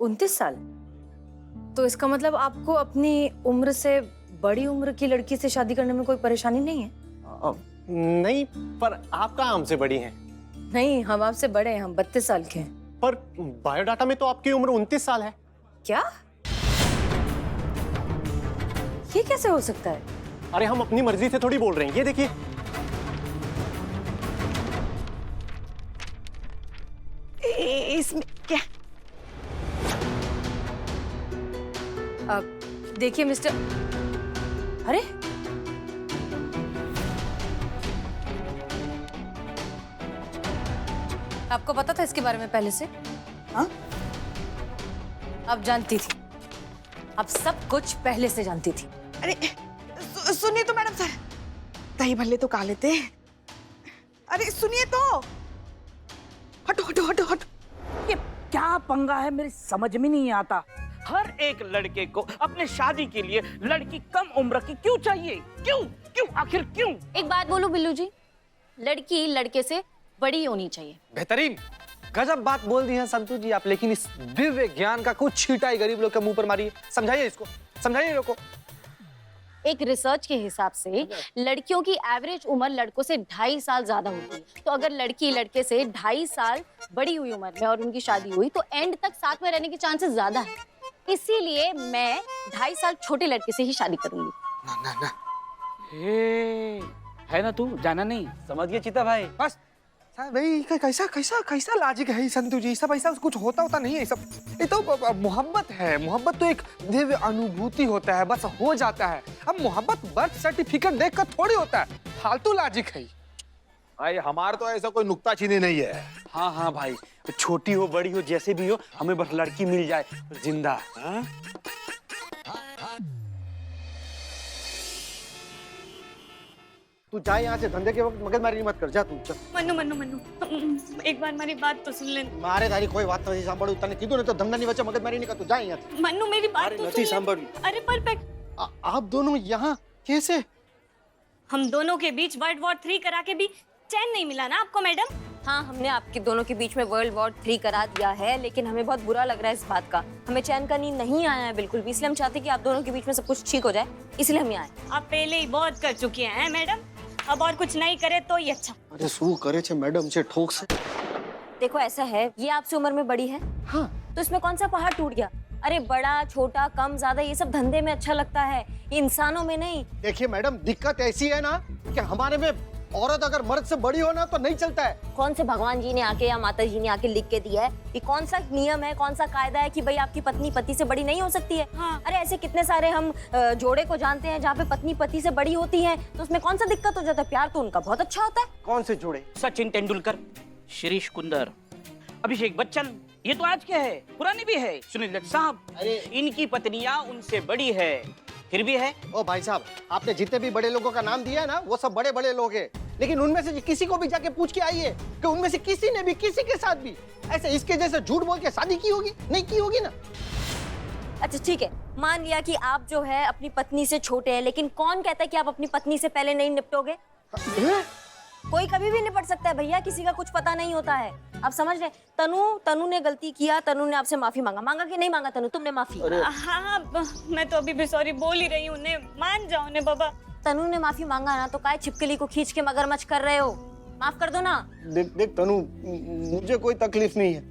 29 साल? तो इसका मतलब आपको अपनी उम्र से बड़ी उम्र की लड़की से शादी करने में कोई परेशानी नहीं है? नहीं, पर आप कहाँ हमसे बड़ी हैं? नहीं, हम आपसे बड़े हैं, हम 32 साल के हैं। पर बायोडाटा में तो आपकी उम्र 29 साल है। क्या? ये कैसे हो सकता है? अरे हम अपनी मर्जी से थोड़ी बोल रहे हैं, ये देखिए। इसमें क्या? देखिए मिस्टर, अरे आपको पता था इसके बारे में पहले से? हाँ? आप जानती थी, आप सब कुछ पहले से जानती थी। अरे सुनिए तो मैडम सर, दही भल्ले तो खा लेते। अरे सुनिए तो, हटो हटो हटो हटो। ये क्या पंगा है, मेरी समझ में नहीं आता। हर एक लड़के को अपने शादी के लिए लड़की कम उम्र की क्यों चाहिए? क्यों क्यों आखिर क्यों? एक बात बोलूं बिल्लू जी, लड़की लड़के से बड़ी होनी चाहिए। बेहतरीन, गजब बात बोल दी है संतू जी आप, लेकिन इस दिव्य ज्ञान का कुछ छींटा ही गरीब लोग के मुंह पर मारिए। समझाइए इसको, समझाइए लोग को। एक रिसर्च के हिसाब से लड़कियों की एवरेज उम्र लड़कों से 2.5 साल ज्यादा होती है। तो अगर लड़की लड़के से 2.5 साल बड़ी हुई उम्र में और उनकी शादी हुई तो एंड तक साथ में रहने के चांसेस ज्यादा है। इसीलिए मैं 2.5 साल छोटे लड़के से ही शादी करूंगी। ना ना ना, है ना तू जाना नहीं? समझ गए चीता भाई। बस भाई, कैसा कैसा कैसा लॉजिक है संतू जी? सब ऐसा कुछ होता नहीं है। सब ये तो मोहब्बत है। मोहब्बत तो एक दिव्य अनुभूति होता है, बस हो जाता है। अब मोहब्बत बर्थ सर्टिफिकेट देखकर थोड़ी होता है, फालतू लॉजिक है। भाई हमारा तो ऐसा कोई नुक्ताचीनी नहीं है। हाँ हाँ भाई, छोटी हो बड़ी हो जैसे भी हो, हमें बस लड़की मिल जाए जिंदा। हाँ? तू जा यहाँ से, धंधे के वक्त मगजमारी मत कर, जा तू चल। मन्नू मन्नू मन्नू, एक बार मेरी बात तो सुन ले। मारे तारी कोई बात नहीं सांभळू, तने कीधुं ने तो धंधा नहीं बचे, मगजमारी नहीं कर, तू जा यहाँ से। मन्नू मेरी बात तो सुन ले। सांभळी। अरे परफेक्ट। आप दोनों यहाँ कैसे? हम दोनों के बीच वर्ल्ड वॉर 3 करा के भी चैन नहीं मिला ना आपको मैडम? हाँ, हमने आपके दोनों के बीच में वर्ल्ड वॉर 3 करा दिया है, लेकिन हमें बहुत बुरा लग रहा है इस बात का। हमें चैन का नींद नहीं आया है बिल्कुल भी, इसलिए हम चाहते हैं कि आप दोनों के बीच में सब कुछ ठीक हो जाए, इसलिए हम यहाँ आए। आप पहले ही बहुत कर चुकी हैं मैडम, अब और कुछ नहीं करे तो ही अच्छा। अरे शू करे छे मैडम से ठोक से। देखो ऐसा है, ये आपसे उम्र में बड़ी है। हाँ। तो इसमें कौन सा पहाड़ टूट गया? अरे बड़ा छोटा कम ज्यादा ये सब धंधे में अच्छा लगता है, इंसानों में नहीं। देखिए मैडम, दिक्कत ऐसी है ना कि हमारे में औरत अगर मर्द से बड़ी हो ना तो नहीं चलता है। कौन से भगवान जी ने आके या माता जी ने आके लिख के दिया है कि कौन सा नियम है, कौन सा कायदा है कि भाई आपकी पत्नी पति से बड़ी नहीं हो सकती है? हाँ। अरे ऐसे कितने सारे हम जोड़े को जानते हैं जहाँ पे पत्नी पति से बड़ी होती है, तो उसमें कौन सा दिक्कत हो जाता है? प्यार तो उनका बहुत अच्छा होता है। कौन से जोड़े? सचिन तेंदुलकर, शिरीष कुंदर, अभिषेक बच्चन, ये तो आज के है, पुराने भी है। सुनील दत्त साहब, अरे इनकी पत्नियां उनसे बड़ी है, फिर भी है। ओ भाई साहब, आपने जितने भी बड़े लोगों का नाम दिया है ना, वो सब बड़े बड़े लोग हैं, लेकिन उनमें से किसी को भी जाके पूछ के आइए कि उनमें से किसी ने भी किसी के साथ भी ऐसे इसके जैसे झूठ बोल के शादी की होगी? नहीं की होगी ना। अच्छा ठीक है, मान लिया कि आप जो है अपनी पत्नी से छोटे हैं, लेकिन कौन कहता है कि आप अपनी पत्नी से पहले नहीं निपटोगे? कोई कभी भी निपट सकता है भैया, किसी का कुछ पता नहीं होता है। आप समझ रहे? तनु ने गलती किया, तनु ने आपसे माफी मांगा कि नहीं मांगा? तनु, तुमने माफी? हाँ, मैं तो अभी भी सॉरी बोल ही रही हूँ, मान जाओ ने बाबा। तनु ने माफी मांगा ना, तो काय छिपकली को खींच के मगरमच्छ कर रहे हो? माफ कर दो ना। देख तनु, मुझे कोई तकलीफ नहीं है,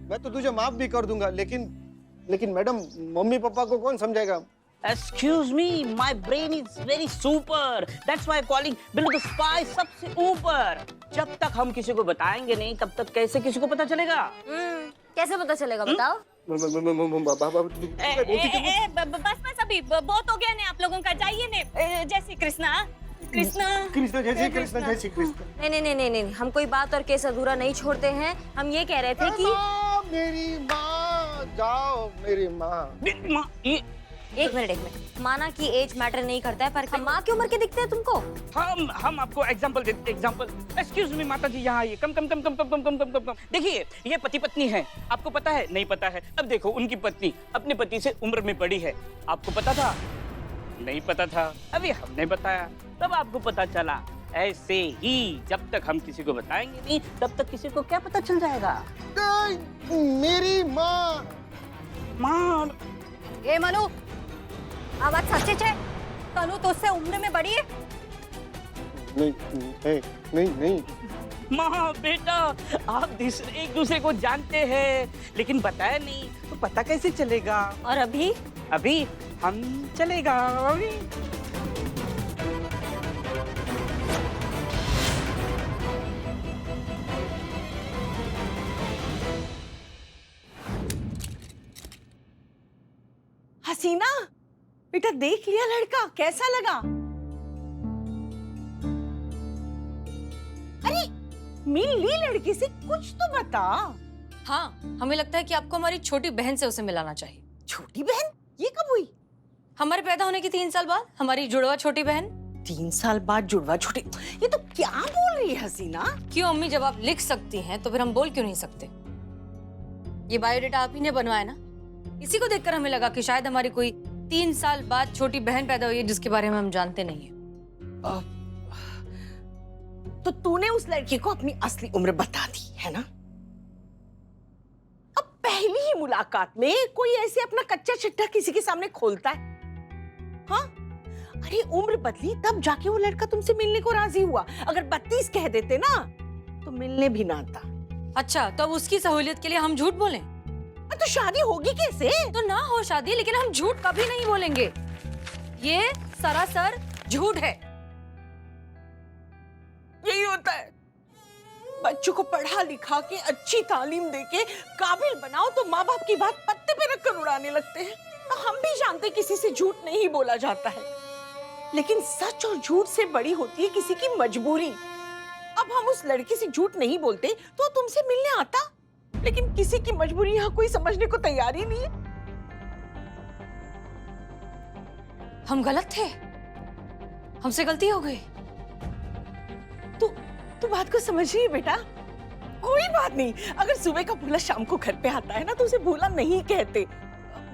मैं तो तुझे माफ भी कर दूंगा, लेकिन मैडम, मम्मी पापा को कौन समझाएगा? Excuse me, my brain is very super. That's why I'm calling Billu the spy सबसे ऊपर। जब तक हम किसी को बताएंगे नहीं, तब तक कैसे किसी को पता चलेगा? कैसे पता चलेगा बताओ? बस अभी बहुत हो गया ने आप लोगों का, जाइए ने। जय श्री कृष्णा। कृष्णा कृष्ण जय श्री कृष्ण, जय श्री कृष्ण। नहीं, हम कोई बात और केस अधूरा नहीं छोड़ते हैं। हम ये कह रहे थे कि मेरी माँ, जाओ मेरी माँ। एक मिनट, माना कि एज मैटर नहीं करता है, पर माँ की उम्र के दिखते हैं तुमको? हम आपको एग्जांपल देते हैं, एग्जांपल। एक्सक्यूज मी माता जी, यहाँ आइए। कम। देखिए, ये पति पत्नी है, आपको पता है? नहीं पता है। अब देखो, उनकी पत्नी अपने पति से उम्र में बड़ी है, आपको पता था? नहीं पता था। अभी हमने बताया, तब आपको पता चला। ऐसे ही जब तक हम किसी को बताएंगे नहीं, तब तक किसी को क्या पता चल जाएगा? मेरी माँ, माँ ए मनु, आवाज सच्ची है? तनु तो उससे उम्र में बड़ी है। नहीं। माँ बेटा, आप एक दूसरे को जानते हैं लेकिन बताया नहीं तो पता कैसे चलेगा? और अभी अभी हम चलेगा। हसीना, बेटा देख लिया लड़का, कैसा लगा? अरे मिल ली लड़की से, कुछ तो बता। हाँ, हमें लगता है कि आपको हमारी छोटी बहन से उसे मिलाना चाहिए। छोटी बहन? ये कब हुई? हमारे पैदा होने के 3 साल बाद हमारी जुड़वा छोटी बहन। 3 साल बाद जुड़वा छोटी? ये तो क्या बोल रही है हसीना? क्यों अम्मी, जब आप लिख सकती हैं तो फिर हम बोल क्यों नहीं सकते? ये बायोडेटा आप ही ने बनवाया ना? इसी को देखकर हमें लगा कि शायद हमारी कोई 3 साल बाद छोटी बहन पैदा हुई है जिसके बारे में हम जानते नहीं है। तो तूने उस लड़की को अपनी असली उम्र बता दी है ना? अब पहली ही मुलाकात में कोई ऐसे अपना कच्चा चिट्ठा किसी के सामने खोलता है? हाँ? अरे उम्र बदली तब जाके वो लड़का तुमसे मिलने को राजी हुआ। अगर 32 कह देते ना तो मिलने भी ना आता। अच्छा, तो अब उसकी सहूलियत के लिए हम झूठ बोलें? तो शादी होगी कैसे? तो ना हो शादी, लेकिन हम झूठ कभी नहीं बोलेंगे। ये सरासर झूठ है। यही होता है, बच्चों को पढ़ा लिखा के अच्छी तालीम देके काबिल बनाओ तो माँ बाप की बात पत्ते पे रखकर उड़ाने लगते हैं। तो हम भी जानते किसी से झूठ नहीं बोला जाता है, लेकिन सच और झूठ से बड़ी होती है किसी की मजबूरी। अब हम उस लड़की से झूठ नहीं बोलते तो तुमसे मिलने आता, लेकिन किसी की मजबूरी यहाँ कोई समझने को तैयार ही नहीं है। हम गलत थे, हमसे गलती हो गई। तू बात को समझ रही है बेटा? कोई बात नहीं, अगर सुबह का बुला शाम को घर पे आता है ना तो उसे भूला नहीं कहते।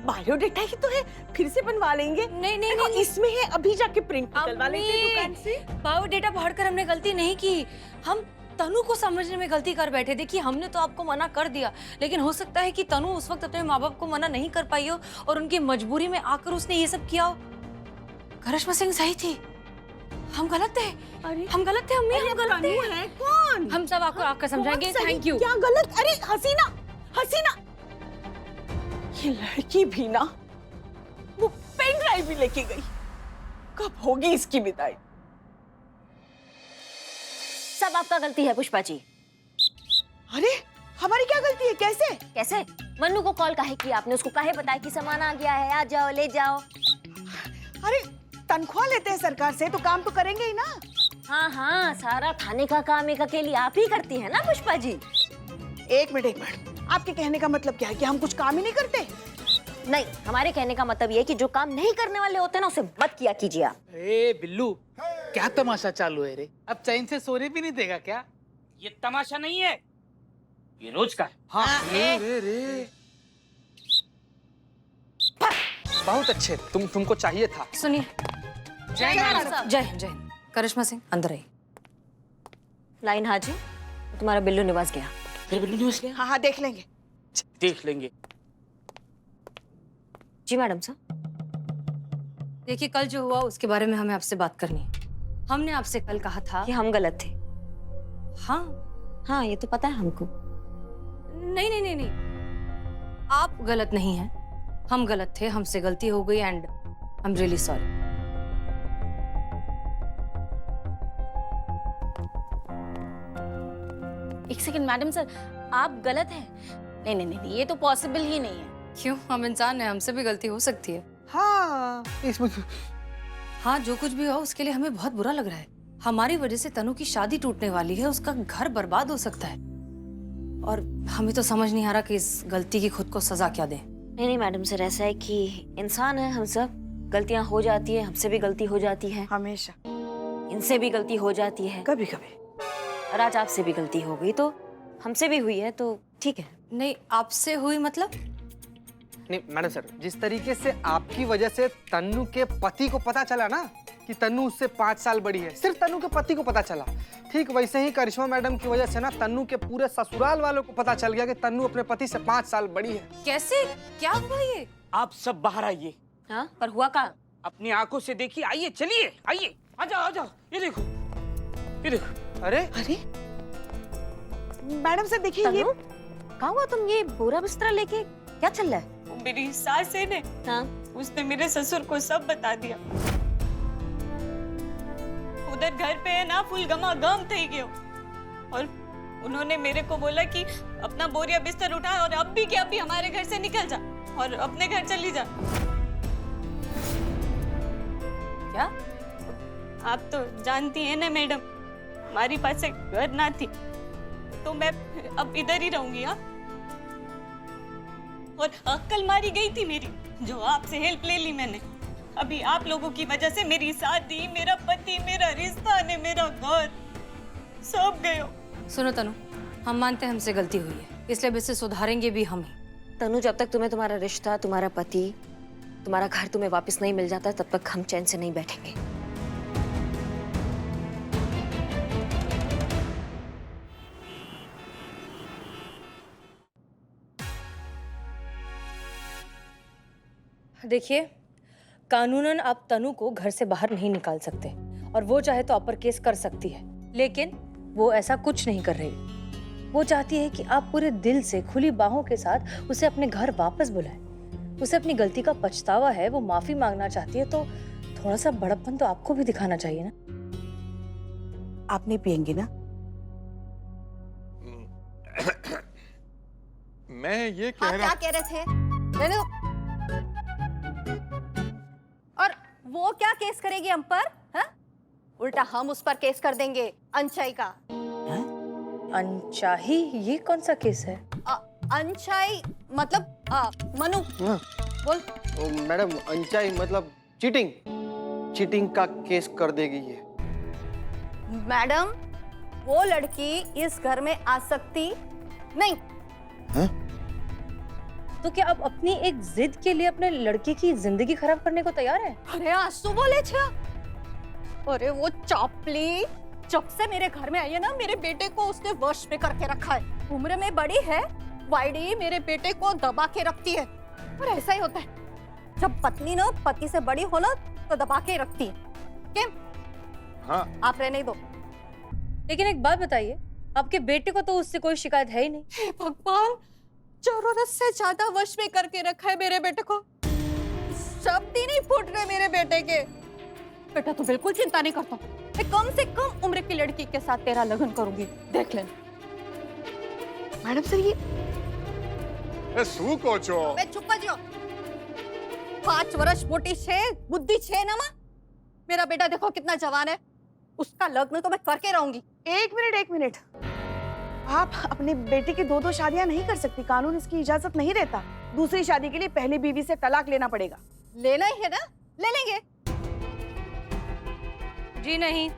बायोडेटा ही तो है, फिर से बनवा लेंगे। नहीं, इसमें है, अभी जाके प्रिंट निकलवा लेते हैं दुकान से। बायोडेटा पढ़कर हमने गलती नहीं की, हम तनु को समझने में गलती कर बैठे। देखिए, हमने तो आपको मना कर दिया, लेकिन हो सकता है कि तनु उस वक्त अपने माँ बाप को मना नहीं कर पाई हो और उनकी मजबूरी में आकर उसने ये सब किया हो। करिश्मा सिंह सही थी, हम गलत थे। अरे हम गलत थे अम्मी, हम गलत थे। है कौन? हम सब आपको आकर समझाएंगे। Thank you. क्या गलत? अरे हसीना, हसीना, ये लड़की भी ना वो पेन ड्राइव भी लेके गई। कब होगी इसकी विदाई? सब आपका गलती है पुष्पा जी। अरे हमारी क्या गलती है? कैसे? कैसे? मन्नू को कॉल काहे किया आपने? उसको काहे बताया कि सामान आ गया है, आ जाओ ले जाओ? अरे तनख्वाह लेते हैं सरकार से तो काम तो करेंगे ही ना। हाँ, सारा खाने का काम एक अकेली आप ही करती है ना पुष्पा जी? एक मिनट, आपके कहने का मतलब क्या है कि हम कुछ काम ही नहीं करते? नहीं, हमारे कहने का मतलब ये है कि जो काम नहीं करने वाले होते हैं ना उसे मत किया कीजिए आप। ए बिल्लू, क्या तमाशा चालू है रे? अब चैन से सोने भी नहीं देगा क्या? ये तमाशा नहीं है, ये रोज का है। हाँ, रे। बहुत अच्छे, तुमको चाहिए था। सुनिए, जय हिंद साहब। जय हिंद, जय हिंद। करिश्मा सिंह अंदर आइए। लाइन हाजी, तुम्हारा बिल्लू निवास गया। फिर बिल्लू न्यूज़ गया? हाँ देख लेंगे। देख लेंगे। जी मैडम साहब। देखिए, कल जो हुआ उसके बारे में हमें आपसे बात करनी है। हमने आपसे कल कहा था कि हम गलत थे। हाँ, ये तो पता है हमको। नहीं, आप गलत नहीं हैं, हम गलत थे, हमसे गलती हो गई and I am really sorry. एक सेकंड मैडम सर, आप गलत हैं। नहीं, ये तो पॉसिबल ही नहीं है। क्यों? हम इंसान हैं, हमसे भी गलती हो सकती है। हाँ, इसमें हाँ, जो कुछ भी हो उसके लिए हमें बहुत बुरा लग रहा है। हमारी वजह से तनु की शादी टूटने वाली है, उसका घर बर्बाद हो सकता है और हमें तो समझ नहीं आ रहा कि इस गलती की खुद को सजा क्या दें। नहीं मैडम सर, ऐसा है कि इंसान है हम सब, गलतियां हो जाती है, हमसे भी गलती हो जाती है, हमेशा इनसे भी गलती हो जाती है, कभी कभी। और आज आपसे भी गलती हो गई तो हमसे भी हुई है तो ठीक है। नहीं, आपसे हुई मतलब? नहीं मैडम सर, जिस तरीके से आपकी वजह से तन्नू के पति को पता चला ना कि तन्नू उससे 5 साल बड़ी है, सिर्फ तन्नू के पति को पता चला, ठीक वैसे ही करिश्मा मैडम की वजह से ना तन्नू के पूरे ससुराल वालों को पता चल गया कि तन्नू अपने पति से 5 साल बड़ी है। कैसे? क्या हुआ ये? आप सब बाहर आइए, हाँ पर हुआ कहाँ? अपनी आंखों से देखिए। आइए, चलिए, आइए, आ जाओ, आ जाओ। ये देखो, ये देखो। अरे अरे मैडम से देखिए ये। कहाँ हुआ तुम ये बोरा बिस्तरा लेके? क्या चल रहा है? मेरी सास है ने, हाँ उसने मेरे ससुर को सब बता दिया। उधर घर पे है ना फुल गम थे गयो, और उन्होंने मेरे को बोला कि अपना बोरिया बिस्तर उठा और अब भी क्या, अभी हमारे घर से निकल जा और अपने घर चली जा। क्या? आप तो जानती है ना मैडम, हमारी पास एक घर ना थी, तो मैं अब इधर ही रहूंगी। हाँ, और अक्ल मारी गई थी मेरी, जो आपसे हेल्प ले ली मैंने। अभी आप लोगों की वजह से मेरी शादी, मेरा पति, मेरा रिश्ता ने, मेरा घर सब गयो। सुनो तनु, हम मानते हैं हमसे गलती हुई है, इसलिए अब इसे सुधारेंगे भी हम ही। तनु, जब तक तुम्हें तुम्हारा रिश्ता, तुम्हारा पति, तुम्हारा घर तुम्हें वापस नहीं मिल जाता, तब तक हम चैन से नहीं बैठेंगे। देखिए, कानूनन आप तनु को घर से बाहर नहीं निकाल सकते, और वो चाहे तो अपर केस कर सकती है, लेकिन वो ऐसा कुछ नहीं कर रही। वो चाहती है कि आप पूरे दिल से, खुली बाहों के साथ उसे अपने घर वापस बुलाएं। उसे अपनी गलती का पछतावा है, वो माफी मांगना चाहती है, तो थोड़ा सा बड़प्पन तो आपको भी दिखाना चाहिए ना। आप नहीं पियेंगे ना? मैं ये कह हाँ, रहा क्या कह रहे थे? दे दो। और वो क्या केस करेगी हम पर? हाँ? उल्टा हम उस पर केस कर देंगे, अनचाही का। अनचाही? ये कौन सा केस है? अनचाही मतलब मनु बोल। मैडम, अनचाही मतलब चीटिंग। चीटिंग का केस कर देगी ये। मैडम, वो लड़की इस घर में आ सकती नहीं। तो क्या आप अपनी एक जिद के लिए अपने लड़के की जिंदगी खराब करने को तैयार है? अरे आंसू बोले छे। अरे वो चापली जब से मेरे घर में आई है ना, मेरे बेटे को उसने वश में करके रखा है। उम्र में बड़ी है, वाइडी मेरे बेटे को दबा के रखती है। और ऐसा ही होता है, जब पत्नी ना पति से बड़ी हो ना, तो दबा के रखती है। क्यों? हाँ। आप रहने दो। लेकिन एक बात बताइए, आपके बेटे को तो उससे कोई शिकायत है ही नहीं। हे भगवान, जरूरत से ज्यादा वश में करके रखा है मेरे बेटे को। शब्द ही नहीं फूट रहे मेरे बेटे के। बेटा तो बिल्कुल चिंता नहीं करता, मैं कम से कम उम्र की लड़की के साथ तेरा लगन करूंगी, देख लेना। मैडम सर ये શું કહો છો? मैं चुप जो 5 वर्ष मोटी छे, बुद्धि छे ना मां। मेरा बेटा देखो कितना जवान है, उसका लग्न तो मैं करके रहूंगी। एक मिनट। आप अपने बेटे की 2 शादियां नहीं कर सकती, कानून इसकी इजाजत नहीं देता। दूसरी शादी के लिए पहली बीवी से तलाक लेना पड़ेगा। लेना ही है ना, ले लेंगे। जी नहीं,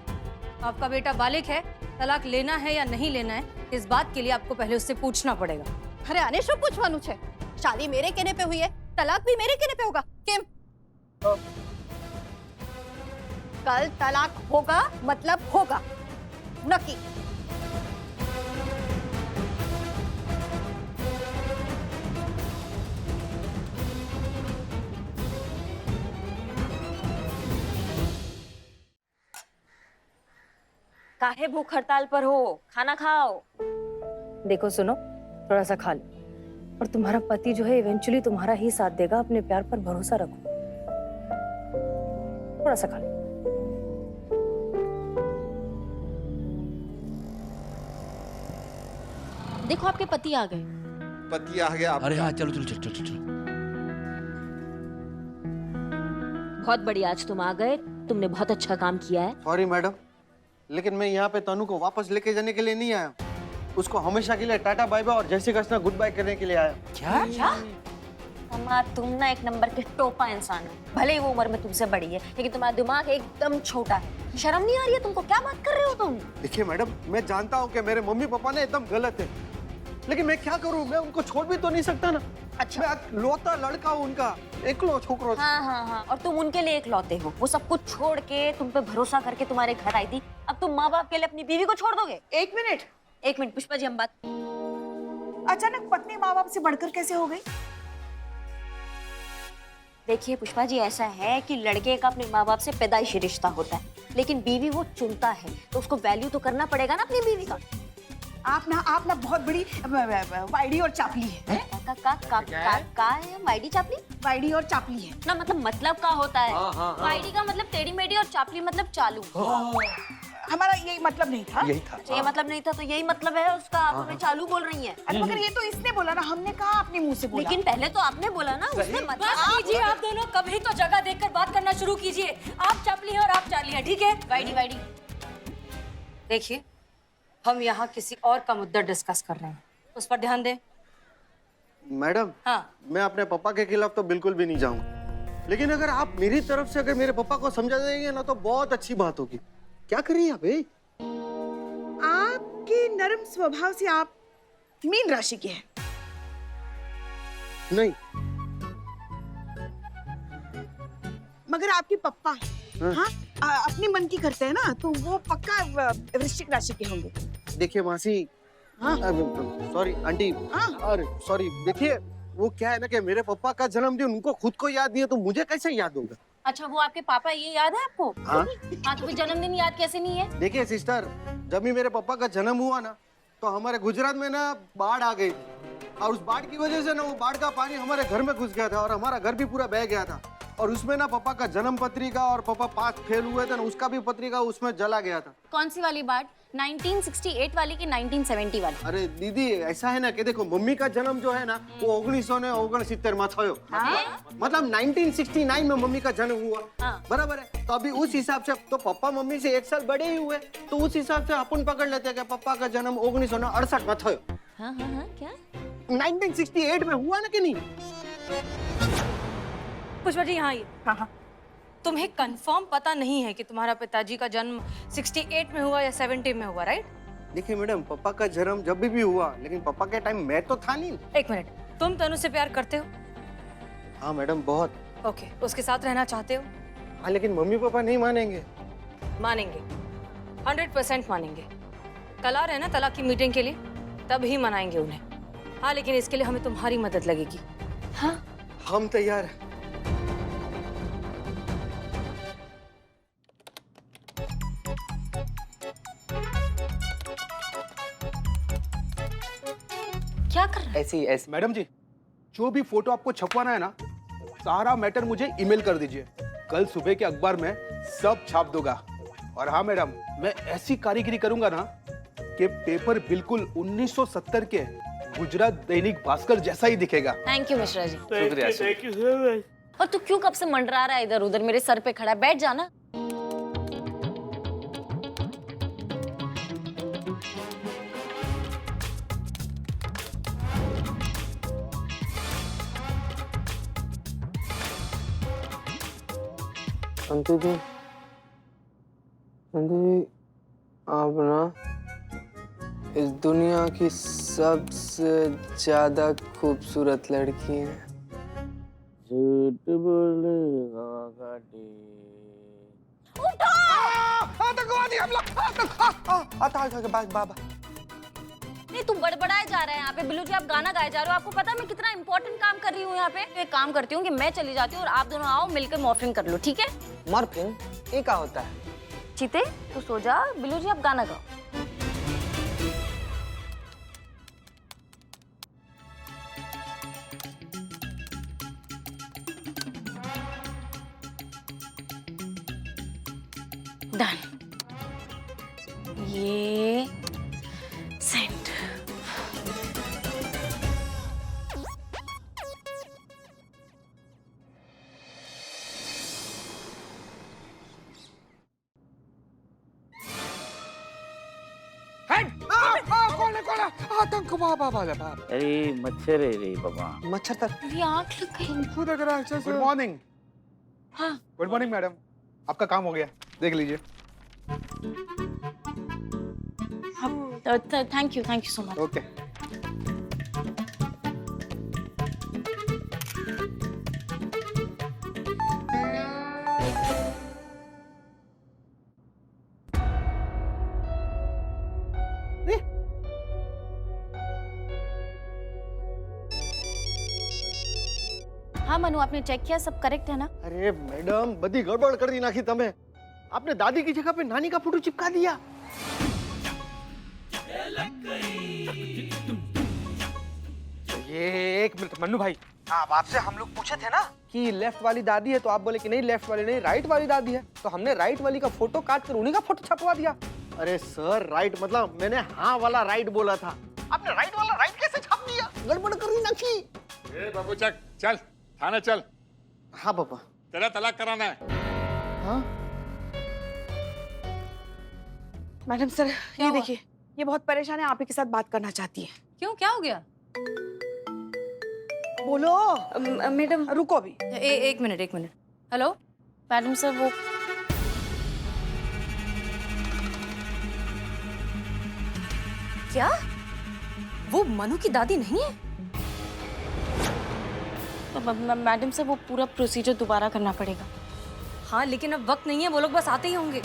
आपका बेटा बालिग है, तलाक लेना है या नहीं लेना है, इस बात के लिए आपको पहले उससे पूछना पड़ेगा। अरे आने शो पूछवानु छे, शादी मेरे कहने पे हुई है, तलाक भी मेरे कहने पे होगा। केम? कल तलाक होगा मतलब होगा, नक्की। काहे भूख हड़ताल पर हो? खाना खाओ। देखो सुनो, थोड़ा सा खा लो, और तुम्हारा पति जो है इवेंचुअली तुम्हारा ही साथ देगा। अपने प्यार पर भरोसा रखो, थोड़ा सा खा लो। देखो आपके पति आ गए। पति आ गया अरे हाँ, चलो चलो चलो चलो चलो। बहुत बढ़िया, आज तुम आ गए, तुमने बहुत अच्छा काम किया है। सॉरी मैडम, लेकिन मैं यहाँ पे तनु को वापस लेके जाने के लिए नहीं आया। उसको हमेशा के लिए टाटा बाय बाय और जय श्री कृष्णा गुड बाय करने के लिए आया। क्या? अम्मा, तुम ना एक नंबर के टोपा इंसान हो। भले ही वो उम्र में तुमसे बड़ी है, लेकिन तुम्हारा दिमाग एकदम छोटा है। शर्म नहीं आ रही है तुमको? क्या बात कर रहे हो तुम? देखिए मैडम, मैं जानता हूँ कि मेरे मम्मी पापा ने एकदम गलत है, लेकिन मैं क्या करूँ, मैं उनको छोड़ भी तो नहीं सकता ना। अच्छा। मैं लौता लड़का हूँ उनका, एकलो छोकरो। हाँ हाँ हाँ, और तुम उनके लिए इकलौते हो। वो सब कुछ छोड़ के तुम पे भरोसा करके तुम्हारे घर आई थी, अब तुम माँ बाप के लिए अपनी बीवी को छोड़ दोगे? एक मिनट, एक मिनट पुष्पा जी, हम बात। अचानक पत्नी माँ बाप से बढ़कर कैसे हो गई? देखिए पुष्पा जी, ऐसा है कि लड़के का अपने माँ बाप से पैदाइशी रिश्ता होता है, लेकिन बीवी वो चुनता है, तो उसको वैल्यू तो करना पड़ेगा ना अपनी बीवी का। आप ना बहुत बड़ी वाइडी और चापली है। का है वाइडी चापली? वाइडी और चापली है ना, मतलब का होता है। वाइडी का मतलब टेढ़ी मेढ़ी और चापली मतलब चालू। हमारा यही मतलब नहीं था। यही था। ये मतलब नहीं था तो यही मतलब है उसका। आप हमें चालू बोल रही हैं। अरे मगर ये तो इसने बोला ना, हमने कहा अपने मुंह से बोला। लेकिन पहले तो आपने बोला ना, उसने मतलब। बस कीजिए आप दोनों, कभी तो जगह देखकर बात करना शुरू कीजिए। आप चापली है और आप चाली है, ठीक है? वाइडी वाइडी। देखिए, हम यहाँ किसी और का मुद्दा डिस्कस कर रहे हैं, उस पर ध्यान दें। मैडम, हाँ। मैं अपने पापा के खिलाफ तो बिल्कुल भी नहीं जाऊंगा, लेकिन अगर आप मेरी तरफ से अगर मेरे पापा को समझा देंगे ना तो बहुत अच्छी बात होगी। क्या कर रही है आप? आपके नरम स्वभाव से आप मीन राशि के हैं। नहीं। मगर आपके पप्पा हाँ अपने मन की करते हैं ना, तो वो पक्का वृश्चिक राशि के होंगे। देखिए मासी, हाँ। सॉरी आंटी, हाँ। अरे सॉरी, देखिए वो क्या है ना कि मेरे पापा का जन्मदिन उनको खुद को याद नहीं है, तो मुझे कैसे याद होगा? अच्छा, वो आपके पापा, ये याद है आपको? हाँ। हाँ, तो फिर जन्मदिन याद कैसे नहीं है? देखिए सिस्टर, जब भी मेरे पापा का जन्म हुआ ना, तो हमारे गुजरात में ना बाढ़ आ गई थी, और उस बाढ़ की वजह से ना वो बाढ़ का पानी हमारे घर में घुस गया था और हमारा घर भी पूरा बह गया था। और उसमें ना पापा का जन्म पत्रिका और पापा पास फेल हुए थे ना, उसका भी पत्रिका उसमें जला गया था। कौन सी वाली बात? 1968 वाली की 1970 वाली? अरे दीदी, ऐसा है ना कि देखो, मम्मी का जन्म जो है ना वो 1969 में थयो। मतलब 1969 में मम्मी का जन्म हुआ। हाँ। बराबर है, तो अभी उस हिसाब से तो पापा मम्मी से 1 साल बड़े ही हुए, तो उस हिसाब से अपन पकड़ लेते हैं कि पापा का जन्म 1968 में थयो। हाँ हाँ हाँ, क्या? 1968 में हुआ ना कि नहीं? पुष्पा जी, यहाँ आइए। हाँ। तुम्हें कंफर्म पता नहीं है कि तुम्हारा पिताजी का जन्म 68 में हुआ या 70 में हुआ, राइट? देखिए मैडम, पापा का जन्म जब भी हुआ, लेकिन पापा के टाइम मैं तो था नहीं। एक मिनट, तुम तनु से प्यार करते हो? हाँ मैडम, बहुत। ओके, उसके साथ रहना चाहते हो? हाँ, लेकिन मम्मी पापा नहीं मानेंगे। मानेंगे, 100% मानेंगे। कल आ रहे हैं ना तलाक की मीटिंग के लिए, तब ही मनाएंगे उन्हें। हाँ, लेकिन इसके लिए हमें तुम्हारी मदद लगेगी। हाँ, हम तैयार हैं। क्या कर रहे ऐसी ऐसी मैडम जी, जो भी फोटो आपको छपवाना है ना, सारा मैटर मुझे ईमेल कर दीजिए। कल सुबह के अखबार में सब छाप दूंगा। और हाँ मैडम, मैं ऐसी कारीगरी करूंगा ना कि पेपर बिल्कुल 1970 के गुजरात दैनिक भास्कर जैसा ही दिखेगा। Thank you Mishra ji. शुक्रिया। और तू क्यों कब से मंडरा रहा है इधर उधर, मेरे सर पे खड़ा है? बैठ जाना। संतु जी, आप ना इस दुनिया की सबसे ज्यादा खूबसूरत लड़की हैं। झूठ बोले आतंकवादी हमला! नहीं, तू बड़बड़ाए जा रहा है यहाँ पे। बिल्लू जी, आप गाना गाए जा रहे हो। आपको पता है मैं कितना इंपॉर्टेंट काम कर रही हूँ यहाँ पे? एक काम करती हूँ कि मैं चली जाती हूँ और आप दोनों आओ, मिलकर मॉर्फिंग कर लो, ठीक है? मॉर्फिंग ये क्या होता है? चीते, तू सो जा। बिल्लू जी, आप गाना गाओ। डन। ये सेंट। अरे मच्छर है रे बाबा। मच्छर तक मेरी आँख लग गई। Good morning. हाँ। गुड मॉर्निंग मैडम, आपका काम हो गया, देख लीजिए। Thank you so much. Okay. हाँ मनु, आपने चेक किया, सब करेक्ट है ना? अरे मैडम, बड़ी गड़बड़ कर दी नाखी तमे। आपने दादी की जगह पे नानी का फोटो चिपका दिया। ये एक मिनट मन्नू भाई, अब आपसे हम लोग पूछे थे ना कि लेफ्ट वाली दादी है, तो आप बोले कि नहीं लेफ्ट वाली नहीं, राइट वाली दादी है। तो हमने राइट वाली का फोटो काट कर उन्हीं का फोटो छपवा दिया। अरे सर, राइट मतलब मैंने हाँ वाला राइट बोला था। आपने राइट वाला राइट कैसे छाप दिया? गड़बड़ कर दी नाखी। ए बाबू चक, चल थाने चल। हाँ पापा। तेरा तलाक कराना है। हाँ मैडम सर, ये देखिए, ये बहुत परेशान है, आप ही के साथ बात करना चाहती है। क्यों, क्या हो गया? बोलो। मैडम रुको अभी। एक मिनट। हेलो मैडम सर, वो क्या? वो मनु की दादी नहीं है? मैडम सर, वो पूरा प्रोसीजर दोबारा करना पड़ेगा। हाँ, लेकिन अब वक्त नहीं है, वो लोग बस आते ही होंगे।